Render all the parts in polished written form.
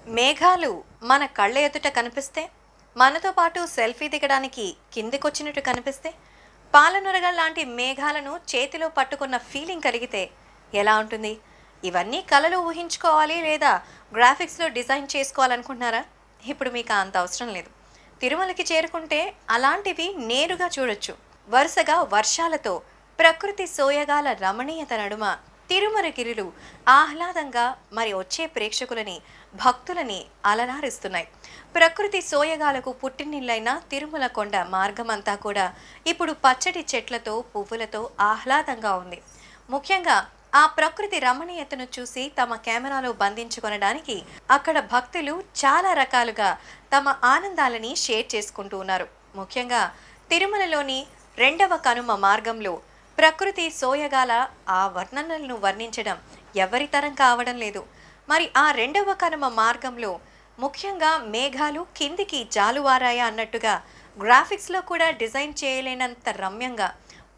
మేఘాలు మన కళ్ళ ఎదుట కనిపిస్తే, మనతో పాటు సెల్ఫీ దిగడానికి కిందికొచ్చినట్టు కనిపిస్తే, పాలనురగ లాంటి మేఘాలను చేతిలో పట్టుకున్న ఫీలింగ్ కలిగితే ఎలా ఉంటుంది? ఇవన్నీ కలలో ఊహించుకోవాలి లేదా గ్రాఫిక్స్లో డిజైన్ చేసుకోవాలనుకుంటున్నారా? ఇప్పుడు మీకు అంత అవసరం లేదు. తిరుమలకి చేరుకుంటే అలాంటివి నేరుగా చూడొచ్చు. వరుసగా వర్షాలతో ప్రకృతి సోయగాల రమణీయత నడుమ తిరుమలగిరులు ఆహ్లాదంగా మరి వచ్చే ప్రేక్షకులని భక్తులని అలరారిస్తున్నాయి. ప్రకృతి సోయగాలకు పుట్టినిల్లైన తిరుమల కొండ మార్గమంతా కూడా ఇప్పుడు పచ్చటి చెట్లతో పువ్వులతో ఆహ్లాదంగా ఉంది. ముఖ్యంగా ఆ ప్రకృతి రమణీయతను చూసి తమ కెమెరాలో బంధించుకొనడానికి అక్కడ భక్తులు చాలా రకాలుగా తమ ఆనందాలని షేర్ చేసుకుంటూ ఉన్నారు. ముఖ్యంగా తిరుమలలోని 2వ కనుమ మార్గంలో ప్రకృతి సోయగాల ఆ వర్ణనలను వర్ణించడం ఎవరి తరం కావడం లేదు. మరి ఆ 2వ కనుమ మార్గంలో ముఖ్యంగా మేఘాలు కిందికి జాలువారాయా అన్నట్టుగా గ్రాఫిక్స్లో కూడా డిజైన్ చేయలేనంత రమ్యంగా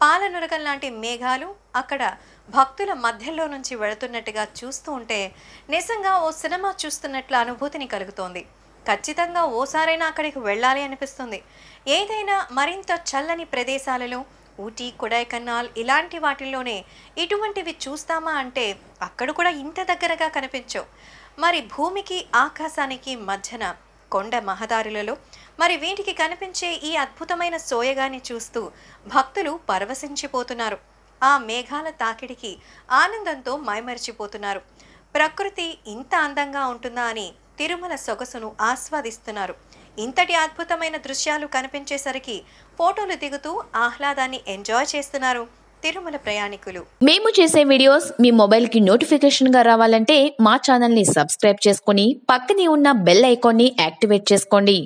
పాలనురగం లాంటి మేఘాలు అక్కడ భక్తుల మధ్యలో నుంచి వెళుతున్నట్టుగా చూస్తూ ఉంటే నిజంగా ఓ సినిమా చూస్తున్నట్ల అనుభూతిని కలుగుతోంది. ఖచ్చితంగా ఓసారైనా అక్కడికి వెళ్ళాలి అనిపిస్తుంది. ఏదైనా మరింత చల్లని ప్రదేశాలలో ఊటీ, కొడైకెనాల్ ఇలాంటి వాటిల్లోనే ఇటువంటివి చూస్తామా అంటే అక్కడ కూడా ఇంత దగ్గరగా కనిపించవు. మరి భూమికి ఆకాశానికి మధ్యన కొండ మహదారులలో మరి వీటికి కనిపించే ఈ అద్భుతమైన సోయగాన్ని చూస్తూ భక్తులు పరవశించిపోతున్నారు. ఆ మేఘాల తాకిడికి ఆనందంతో మైమరిచిపోతున్నారు. ప్రకృతి ఇంత అందంగా ఉంటుందా అని తిరుమల సొగసును ఆస్వాదిస్తున్నారు. ఇంతటి అద్భుతమైన దృశ్యాలు కనిపించేసరికి ఫోటోలు దిగుతూ ఆహ్లాదాన్ని ఎంజాయ్ చేస్తున్నారు తిరుమల ప్రయాణికులు. మేము చేసే వీడియోస్ మీ మొబైల్ కి నోటిఫికేషన్ గా రావాలంటే మా ఛానల్ ని సబ్స్క్రైబ్ చేసుకుని పక్కనే ఉన్న బెల్ ఐకాన్ ని యాక్టివేట్ చేసుకోండి.